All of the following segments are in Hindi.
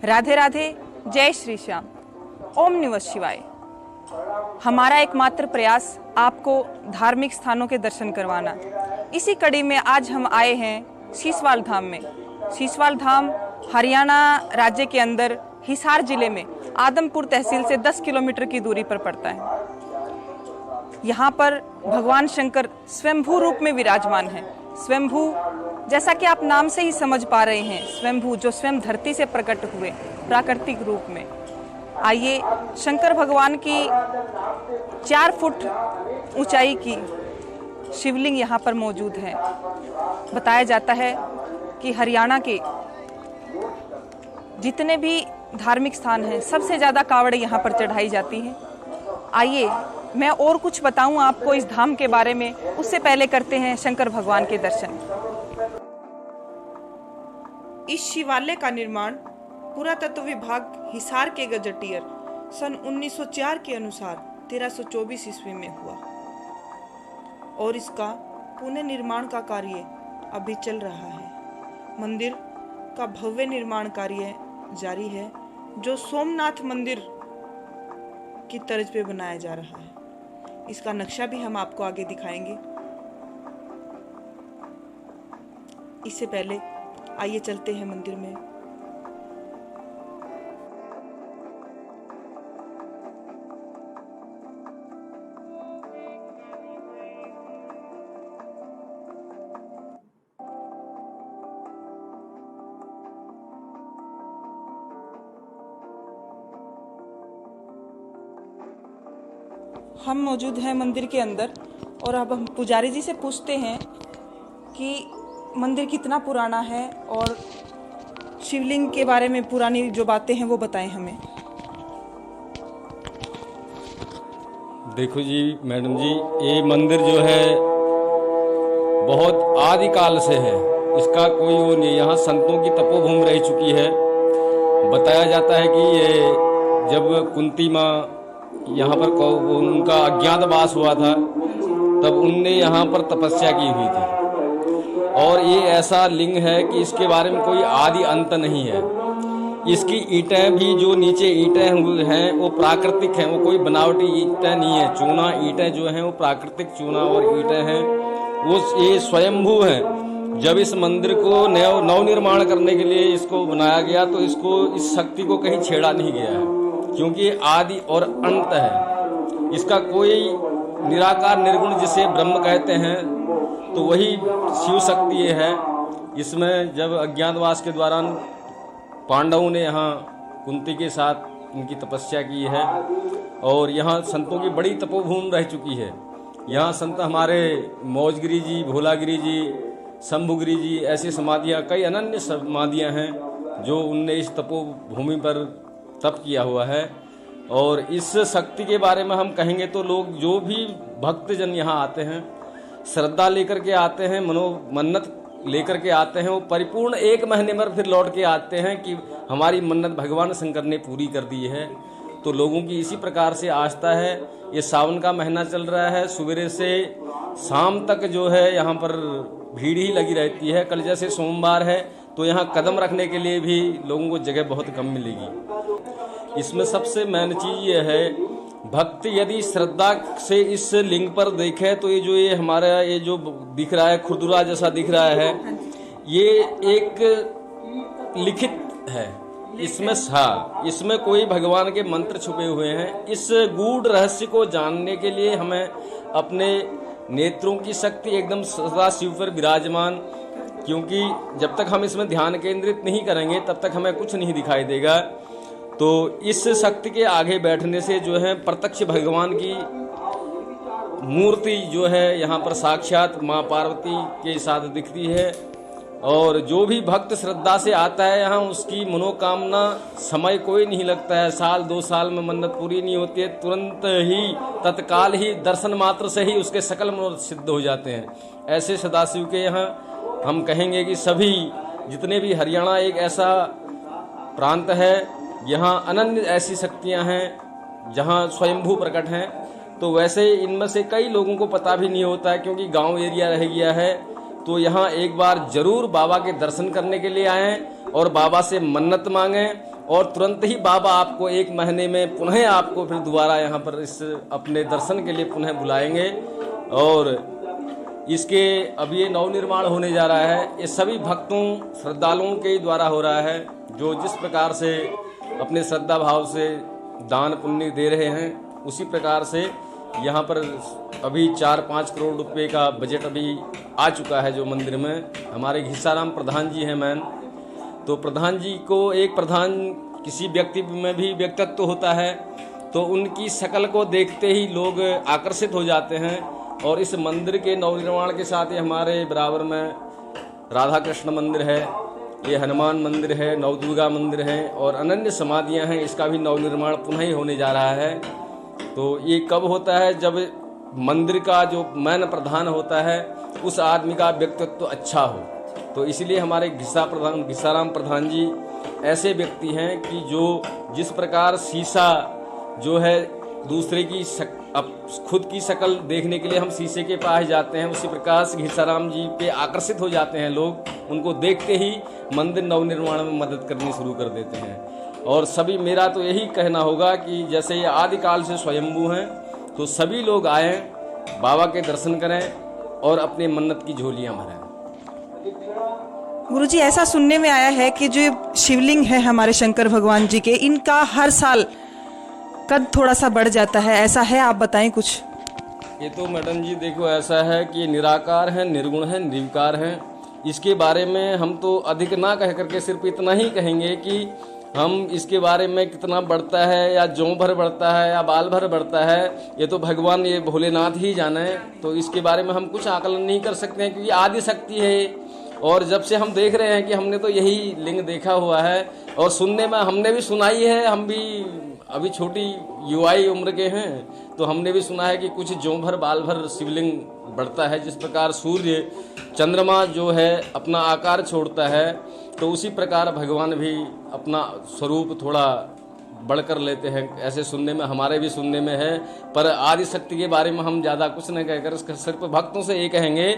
राधे राधे, जय श्री श्याम, ओम नमः शिवाय। हमारा एकमात्र प्रयास आपको धार्मिक स्थानों के दर्शन करवाना। इसी कड़ी में आज हम आए हैं शीशवाल धाम में। शीशवाल धाम हरियाणा राज्य के अंदर हिसार जिले में आदमपुर तहसील से 10 किलोमीटर की दूरी पर पड़ता है। यहाँ पर भगवान शंकर स्वयंभू रूप में विराजमान है। स्वयंभू जैसा कि आप नाम से ही समझ पा रहे हैं, स्वयंभू जो स्वयं धरती से प्रकट हुए प्राकृतिक रूप में। आइए शंकर भगवान की 4 फुट ऊंचाई की शिवलिंग यहाँ पर मौजूद है। बताया जाता है कि हरियाणा के जितने भी धार्मिक स्थान हैं, सबसे ज़्यादा कावड़ यहाँ पर चढ़ाई जाती हैं। आइए मैं और कुछ बताऊं आपको इस धाम के बारे में, उससे पहले करते हैं शंकर भगवान के दर्शन। इस शिवालय का निर्माण पुरातत्व विभाग हिसार के गजटियर सन 1904 के अनुसार 1324 ईस्वी में हुआ और इसका पुनर्निर्माण का कार्य अभी चल रहा है। मंदिर का भव्य निर्माण कार्य जारी है, जो सोमनाथ मंदिर की तर्ज पे बनाया जा रहा है। इसका नक्शा भी हम आपको आगे दिखाएंगे। इससे पहले आइए चलते हैं मंदिर में। हम मौजूद हैं मंदिर के अंदर और अब हम पुजारी जी से पूछते हैं कि मंदिर कितना पुराना है और शिवलिंग के बारे में पुरानी जो बातें हैं वो बताएं हमें। देखो जी मैडम जी, ये मंदिर जो है बहुत आदिकाल से है, इसका कोई वो नहीं। यहाँ संतों की तपोभूमि रह चुकी है। बताया जाता है कि ये जब कुंती माँ यहाँ पर उनका अज्ञातवास हुआ था, तब उनने यहाँ पर तपस्या की हुई थी। और ये ऐसा लिंग है कि इसके बारे में कोई आदि अंत नहीं है। इसकी ईंटें भी, जो नीचे ईंटें हैं वो प्राकृतिक हैं, वो कोई बनावटी ईंटें नहीं है। चूना ईंटें जो हैं वो प्राकृतिक चूना और ईंटें हैं, वो ये स्वयंभू हैं। जब इस मंदिर को नवनिर्माण करने के लिए इसको बनाया गया तो इस शक्ति को कहीं छेड़ा नहीं गया है, क्योंकि आदि और अंत है। इसका कोई निराकार निर्गुण जिसे ब्रह्म कहते हैं, तो वही शिव शक्ति ये है। इसमें जब अज्ञातवास के दौरान पांडवों ने यहाँ कुंती के साथ उनकी तपस्या की है और यहाँ संतों की बड़ी तपोभूमि रह चुकी है। यहाँ संत हमारे मौजगिरी जी, भोलागिरी जी, शंभुगिरी जी, ऐसी समाधियाँ, कई अनन्य समाधियाँ हैं जो उनने इस तपोभूमि पर तप किया हुआ है। और इस शक्ति के बारे में हम कहेंगे तो लोग, जो भी भक्तजन यहाँ आते हैं, श्रद्धा लेकर के आते हैं, मन्नत लेकर के आते हैं, वो परिपूर्ण 1 महीने में फिर लौट के आते हैं कि हमारी मन्नत भगवान शंकर ने पूरी कर दी है। तो लोगों की इसी प्रकार से आस्था है। ये सावन का महीना चल रहा है, सवेरे से शाम तक जो है यहाँ पर भीड़ ही लगी रहती है। कल जैसे सोमवार है तो यहाँ कदम रखने के लिए भी लोगों को जगह बहुत कम मिलेगी। इसमें सबसे मेन चीज ये है, भक्त यदि श्रद्धा से इस लिंग पर देखे तो ये हमारा ये जो दिख रहा है, खुरदुरा जैसा दिख रहा है, ये एक लिखित है। इसमें कोई भगवान के मंत्र छुपे हुए हैं। इस गूढ़ रहस्य को जानने के लिए हमें अपने नेत्रों की शक्ति एकदम सदा शिव पर विराजमान, क्योंकि जब तक हम इसमें ध्यान केंद्रित नहीं करेंगे तब तक हमें कुछ नहीं दिखाई देगा। तो इस शक्ति के आगे बैठने से जो है प्रत्यक्ष भगवान की मूर्ति जो है यहाँ पर साक्षात माँ पार्वती के साथ दिखती है। और जो भी भक्त श्रद्धा से आता है यहाँ, उसकी मनोकामना समय कोई नहीं लगता है। 1-2 साल में मन्नत पूरी नहीं होती है, तुरंत ही तत्काल ही दर्शन मात्र से ही उसके सकल मनोरथ सिद्ध हो जाते हैं। ऐसे सदाशिव के यहाँ हम कहेंगे कि सभी जितने भी हरियाणा एक ऐसा प्रांत है, यहाँ अनन्य ऐसी शक्तियाँ हैं जहाँ स्वयंभू प्रकट हैं। तो वैसे इनमें से कई लोगों को पता भी नहीं होता है, क्योंकि गांव एरिया रह गया है। तो यहाँ एक बार जरूर बाबा के दर्शन करने के लिए आएं और बाबा से मन्नत मांगें और तुरंत ही बाबा आपको 1 महीने में पुनः आपको फिर दोबारा यहाँ पर इस अपने दर्शन के लिए पुनः बुलाएंगे। और इसके अब ये नवनिर्माण होने जा रहा है, ये सभी भक्तों श्रद्धालुओं के द्वारा हो रहा है, जो जिस प्रकार से अपने श्रद्धा भाव से दान पुण्य दे रहे हैं, उसी प्रकार से यहाँ पर अभी 4-5 करोड़ रुपए का बजट अभी आ चुका है जो मंदिर में। हमारे घिसाराम प्रधान जी हैं मैन, तो प्रधान जी को एक प्रधान किसी व्यक्ति में भी व्यक्तित्व होता है, तो उनकी शकल को देखते ही लोग आकर्षित हो जाते हैं। और इस मंदिर के नवनिर्माण के साथ ही हमारे बराबर में राधा कृष्ण मंदिर है, ये हनुमान मंदिर है, नवदुर्गा मंदिर है और अनन्य समाधियां हैं, इसका भी नवनिर्माण पुनः ही होने जा रहा है। तो ये कब होता है? जब मंदिर का जो मैन प्रधान होता है उस आदमी का व्यक्तित्व अच्छा हो। तो इसलिए हमारे घिसाराम प्रधान जी ऐसे व्यक्ति हैं कि जो जिस प्रकार शीशा जो है दूसरे की खुद की शक्ल देखने के लिए हम शीशे के पास जाते हैं, उसी प्रकार से घिसाराम जी पे आकर्षित हो जाते हैं लोग, उनको देखते ही मंदिर नवनिर्माण में मदद करनी शुरू कर देते हैं। और सभी मेरा तो यही कहना होगा कि जैसे ये आदिकाल से स्वयंभू हैं, तो सभी लोग आएँ, बाबा के दर्शन करें और अपनी मन्नत की झोलियाँ भरें। गुरुजी, ऐसा सुनने में आया है कि जो शिवलिंग है हमारे शंकर भगवान जी के, इनका हर साल कद थोड़ा सा बढ़ जाता है, ऐसा है? आप बताएं कुछ। ये तो मैडम जी देखो ऐसा है कि निराकार है, निर्गुण है, निर्विकार है। इसके बारे में हम तो अधिक ना कह करके सिर्फ इतना ही कहेंगे कि हम इसके बारे में कितना बढ़ता है या जौ भर बढ़ता है या बाल भर बढ़ता है, ये तो भगवान ये भोलेनाथ ही जाने। तो इसके बारे में हम कुछ आकलन नहीं कर सकते हैं, क्योंकि आदि शक्ति है। और जब से हम देख रहे हैं कि हमने तो यही लिंग देखा हुआ है और सुनने में हमने भी सुनाई है, हम भी अभी छोटी युवाई उम्र के हैं, तो हमने भी सुना है कि कुछ जौ भर बाल भर शिवलिंग बढ़ता है। जिस प्रकार सूर्य चंद्रमा जो है अपना आकार छोड़ता है, तो उसी प्रकार भगवान भी अपना स्वरूप थोड़ा बढ़कर लेते हैं, ऐसे सुनने में हमारे भी सुनने में है। पर आदि शक्ति के बारे में हम ज़्यादा कुछ नहीं कहकर सिर्फ भक्तों से ये कहेंगे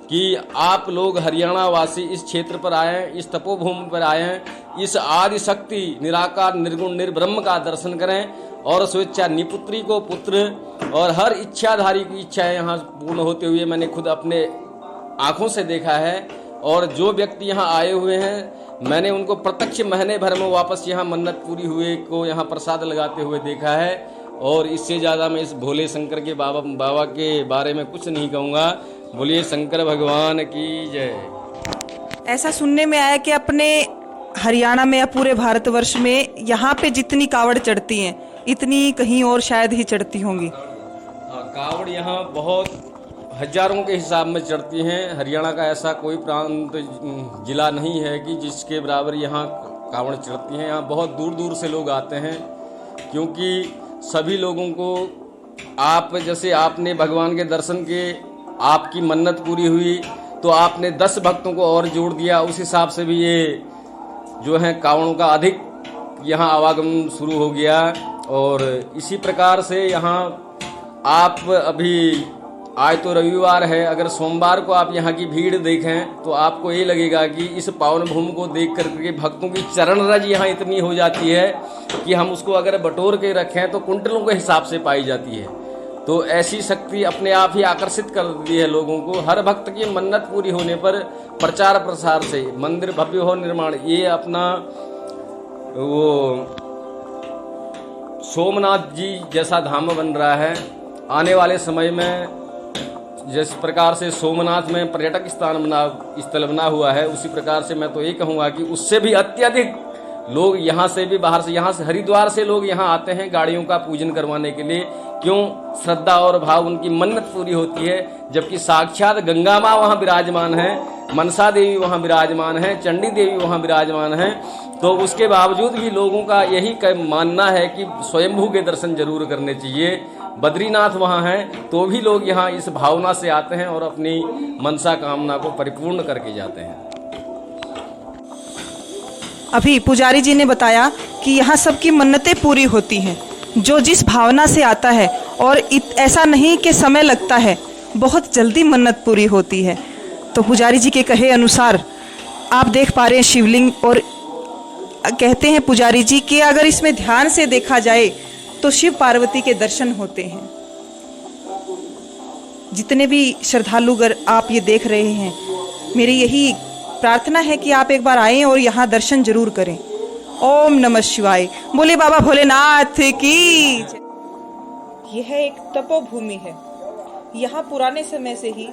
कि आप लोग हरियाणा वासी इस क्षेत्र पर आएँ, इस तपोभूमि पर आएँ, इस आदि शक्ति निराकार निर्गुण निर्ब्रह्म का दर्शन करें और स्वेच्छा निपुत्री को पुत्र और हर इच्छाधारी की इच्छाएं यहाँ पूर्ण होते हुए मैंने खुद अपने आँखों से देखा है। और जो व्यक्ति यहाँ आए हुए हैं, मैंने उनको प्रत्यक्ष महीने भर में वापस यहाँ मन्नत पूरी हुए को यहाँ प्रसाद लगाते हुए देखा है। और इससे ज़्यादा मैं इस भोले शंकर के बाबा के बारे में कुछ नहीं कहूँगा। बोलिए शंकर भगवान की जय। ऐसा सुनने में आया कि अपने हरियाणा में या पूरे भारतवर्ष में यहाँ पे जितनी कावड़ चढ़ती हैं, इतनी कहीं और शायद ही चढ़ती होंगी। कावड़ यहाँ बहुत हजारों के हिसाब में चढ़ती हैं। हरियाणा का ऐसा कोई प्रांत जिला नहीं है कि जिसके बराबर यहाँ कावड़ चढ़ती हैं। यहाँ बहुत दूर दूर से लोग आते हैं, क्योंकि सभी लोगों को आप जैसे आपने भगवान के दर्शन के आपकी मन्नत पूरी हुई, तो आपने 10 भक्तों को और जोड़ दिया, उस हिसाब से भी ये जो है कावड़ों का अधिक यहाँ आवागमन शुरू हो गया। और इसी प्रकार से यहाँ आप अभी आज तो रविवार है, अगर सोमवार को आप यहाँ की भीड़ देखें तो आपको ये लगेगा कि इस पावन भूमि को देख करके भक्तों की चरण रज यहाँ इतनी हो जाती है कि हम उसको अगर बटोर के रखें तो कुंटलों के हिसाब से पाई जाती है। तो ऐसी शक्ति अपने आप ही आकर्षित कर दी है लोगों को। हर भक्त की मन्नत पूरी होने पर प्रचार प्रसार से मंदिर भव्य हो निर्माण, ये अपना वो सोमनाथ जी जैसा धाम बन रहा है। आने वाले समय में जिस प्रकार से सोमनाथ में पर्यटक स्थल बना हुआ है, उसी प्रकार से मैं तो ये कहूँगा कि उससे भी अत्यधिक लोग यहाँ से भी बाहर से, यहाँ से हरिद्वार से लोग यहाँ आते हैं गाड़ियों का पूजन करवाने के लिए। क्यों? श्रद्धा और भाव, उनकी मन्नत पूरी होती है। जबकि साक्षात गंगा माँ वहाँ विराजमान है, मनसा देवी वहाँ विराजमान है, चंडी देवी वहाँ विराजमान है, तो उसके बावजूद भी लोगों का यही मानना है कि स्वयंभू के दर्शन जरूर करने चाहिए। बद्रीनाथ वहाँ हैं तो भी लोग यहाँ इस भावना से आते हैं और अपनी मनसा कामना को परिपूर्ण करके जाते हैं। अभी पुजारी जी ने बताया कि यहाँ सबकी मन्नतें पूरी होती हैं, जो जिस भावना से आता है। और ऐसा नहीं कि समय लगता है, बहुत जल्दी मन्नत पूरी होती है। तो पुजारी जी के कहे अनुसार आप देख पा रहे हैं शिवलिंग, और कहते हैं पुजारी जी कि अगर इसमें ध्यान से देखा जाए तो शिव पार्वती के दर्शन होते हैं। जितने भी श्रद्धालुगण आप ये देख रहे हैं, मेरी यही प्रार्थना है कि आप एक बार आएं और यहाँ दर्शन जरूर करें। ओम नमः शिवाय। बोले बाबा भोलेनाथ की। यह एक तपोभूमि है। यहाँ पुराने समय से ही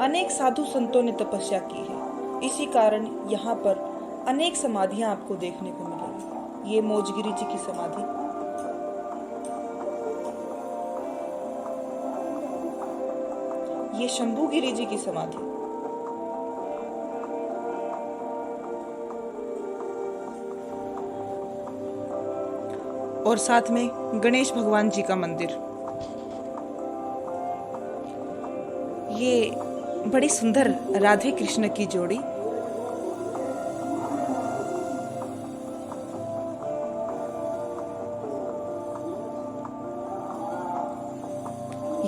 अनेक साधु संतों ने तपस्या की है। इसी कारण यहाँ पर अनेक समाधियां आपको देखने को मिलेंगी। ये मोजगिरी जी की समाधि, ये शंभुगिरी जी की समाधि, और साथ में गणेश भगवान जी का मंदिर। ये बड़ी सुंदर राधे कृष्ण की जोड़ी।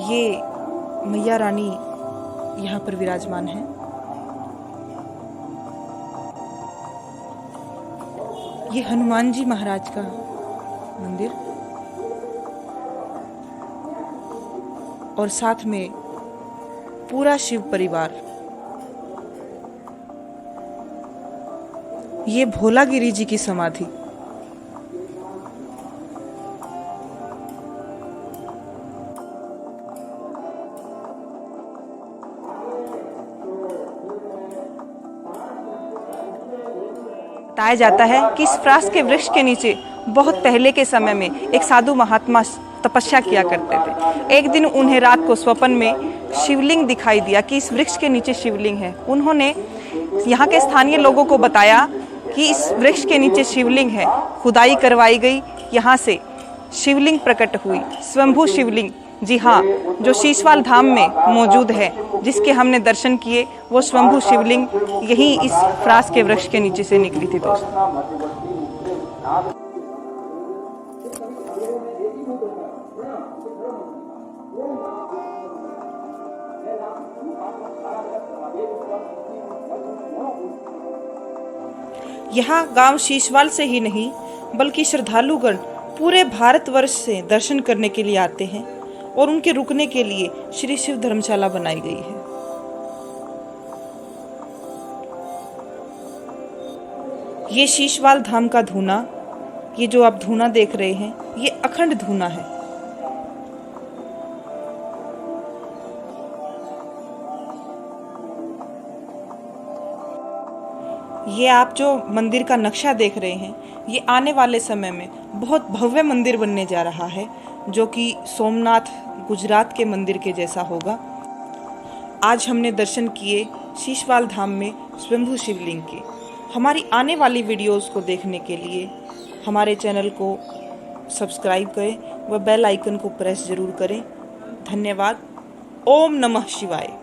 ये मैया रानी यहाँ पर विराजमान है। ये हनुमान जी महाराज का मंदिर, और साथ में पूरा शिव परिवार। ये भोलागिरी जी की समाधि। बताया जाता है कि इस फ्रास के वृक्ष के नीचे बहुत पहले के समय में एक साधु महात्मा तपस्या किया करते थे। एक दिन उन्हें रात को स्वप्न में शिवलिंग दिखाई दिया कि इस वृक्ष के नीचे शिवलिंग है। उन्होंने यहाँ के स्थानीय लोगों को बताया कि इस वृक्ष के नीचे शिवलिंग है। खुदाई करवाई गई, यहाँ से शिवलिंग प्रकट हुई, स्वयंभू शिवलिंग। जी हाँ, जो शीशवाल धाम में मौजूद है, जिसके हमने दर्शन किए, वो स्वयंभू शिवलिंग यही इस फ्रास के वृक्ष के नीचे से निकली थी दोस्तों। यहाँ गांव शीशवाल से ही नहीं बल्कि श्रद्धालुगण पूरे भारतवर्ष से दर्शन करने के लिए आते हैं, और उनके रुकने के लिए श्री शिव धर्मशाला बनाई गई है। ये शीशवाल धाम का धूना, ये जो आप धूना देख रहे हैं, ये अखंड धूना है। ये आप जो मंदिर का नक्शा देख रहे हैं, ये आने वाले समय में बहुत भव्य मंदिर बनने जा रहा है, जो कि सोमनाथ गुजरात के मंदिर के जैसा होगा। आज हमने दर्शन किए शीशवाल धाम में स्वयंभू शिवलिंग के। हमारी आने वाली वीडियोस को देखने के लिए हमारे चैनल को सब्सक्राइब करें व बेल आइकन को प्रेस जरूर करें। धन्यवाद। ओम नमः शिवाय।